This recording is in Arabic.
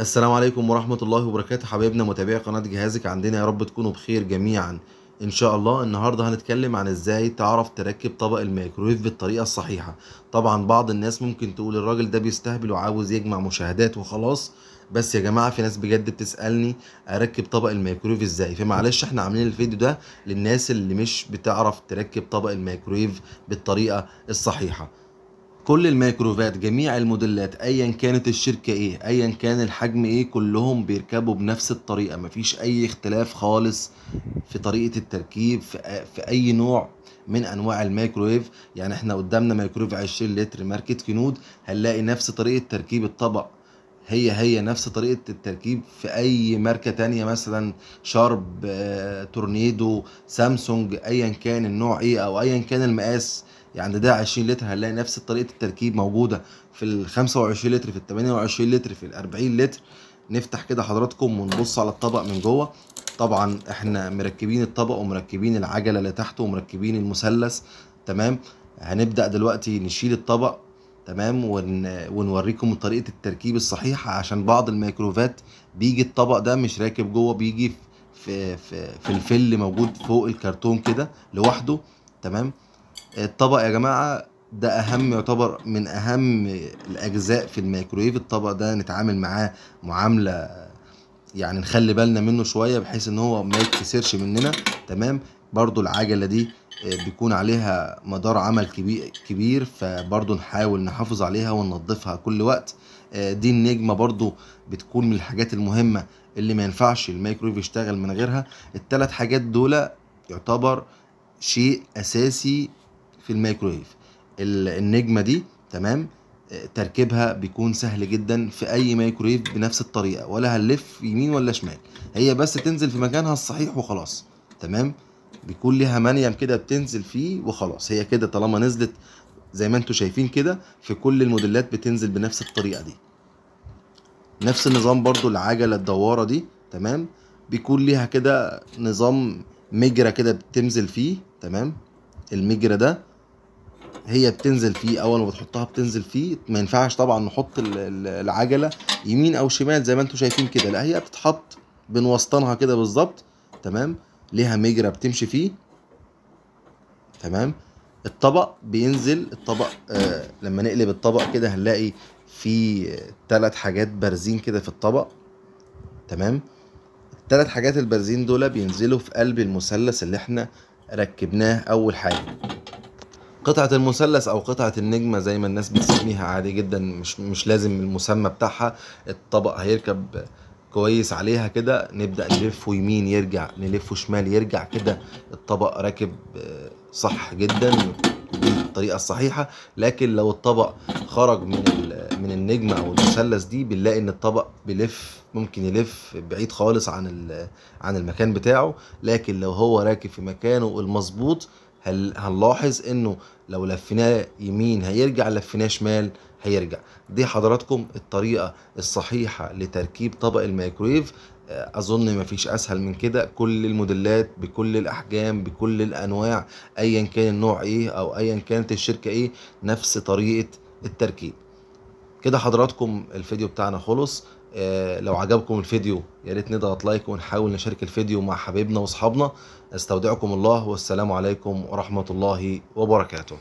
السلام عليكم ورحمة الله وبركاته حبايبنا متابعي قناة جهازك عندنا، يا رب تكونوا بخير جميعا ان شاء الله. النهاردة هنتكلم عن ازاي تعرف تركب طبق الميكرويف بالطريقة الصحيحة. طبعا بعض الناس ممكن تقول الراجل ده بيستهبل وعاوز يجمع مشاهدات وخلاص، بس يا جماعة في ناس بجد بتسألني اركب طبق الميكرويف ازاي، فمعلش احنا عاملين الفيديو ده للناس اللي مش بتعرف تركب طبق الميكرويف بالطريقة الصحيحة. كل الميكروفات جميع الموديلات ايا كانت الشركة ايه، ايا كان الحجم ايه، كلهم بيركبوا بنفس الطريقة، مفيش اي اختلاف خالص في طريقة التركيب في اي نوع من انواع الميكرويف. يعني احنا قدامنا ميكرويف 20 لتر ماركة كنود، هنلاقي نفس طريقة تركيب الطبق، هي نفس طريقة التركيب في اي ماركة تانية، مثلا شارب، تورنيدو، سامسونج، ايا كان النوع ايه او ايا كان المقاس. يعني ده 20 لتر هنلاقي نفس طريقة التركيب موجودة في ال 25 لتر، في ال 28 لتر، في ال 40 لتر. نفتح كده حضراتكم ونبص على الطبق من جوه. طبعا احنا مركبين الطبق ومركبين العجلة اللي تحته ومركبين المثلث. تمام. هنبدأ دلوقتي نشيل الطبق. تمام. ونوريكم طريقة التركيب الصحيحة، عشان بعض الميكروفات بيجي الطبق ده مش راكب جوه، بيجي في الفل موجود فوق الكرتون كده لوحده. تمام. الطبق يا جماعة ده يعتبر من أهم الأجزاء في الميكرويف. الطبق ده نتعامل معاه معاملة، يعني نخلي بالنا منه شوية بحيث ان هو ما يتكسرش مننا. تمام. برضو العجلة دي بيكون عليها مدار عمل كبير، فبرضو نحاول نحافظ عليها وننظفها كل وقت. دي النجمة برضو بتكون من الحاجات المهمة اللي ما ينفعش الميكرويف يشتغل من غيرها. الثلاث حاجات دول يعتبر شيء أساسي في الميكرويف. النجمة دي تمام، تركيبها بيكون سهل جدا في اي ميكرويف بنفس الطريقه، ولا هنلف يمين ولا شمال، هي بس تنزل في مكانها الصحيح وخلاص. تمام. بيكون ليها منيم كده بتنزل فيه وخلاص، هي كده طالما نزلت زي ما انتم شايفين كده في كل الموديلات بتنزل بنفس الطريقه دي. نفس النظام برضو العجله الدواره دي. تمام. بيكون ليها كده نظام مجرى كده بتنزل فيه. تمام. المجرى ده هي بتنزل فيه، اول ما بتحطها بتنزل فيه. ما ينفعش طبعا نحط العجله يمين او شمال زي ما انتم شايفين كده، لا هي بتتحط بنوسطنها كده بالظبط. تمام. ليها مجرى بتمشي فيه. تمام. الطبق بينزل الطبق لما نقلب الطبق كده هنلاقي في 3 حاجات بارزين كده في الطبق. تمام. ال3 حاجات البارزين دول بينزلوا في قلب المثلث اللي احنا ركبناه اول حاجه. قطعة المثلث أو قطعة النجمة زي ما الناس بتسميها عادي جدا، مش لازم المسمى بتاعها. الطبق هيركب كويس عليها كده، نبدأ نلفه يمين يرجع، نلفه شمال يرجع كده. الطبق راكب صح جدا، دي الطريقة الصحيحة. لكن لو الطبق خرج من النجمة أو المثلث دي، بنلاقي إن الطبق بيلف، ممكن يلف بعيد خالص عن المكان بتاعه. لكن لو هو راكب في مكانه المظبوط، هنلاحظ انه لو لفيناه يمين هيرجع، لفيناه شمال هيرجع. دي حضراتكم الطريقة الصحيحة لتركيب طبق الميكرويف. اظن مفيش اسهل من كده. كل الموديلات بكل الاحجام بكل الانواع، ايا كان النوع ايه او ايا كانت الشركة ايه، نفس طريقة التركيب. كده حضراتكم الفيديو بتاعنا خلص. لو عجبكم الفيديو يا ريت نضغط لايك ونحاول نشارك الفيديو مع حبايبنا واصحابنا. استودعكم الله والسلام عليكم ورحمة الله وبركاته.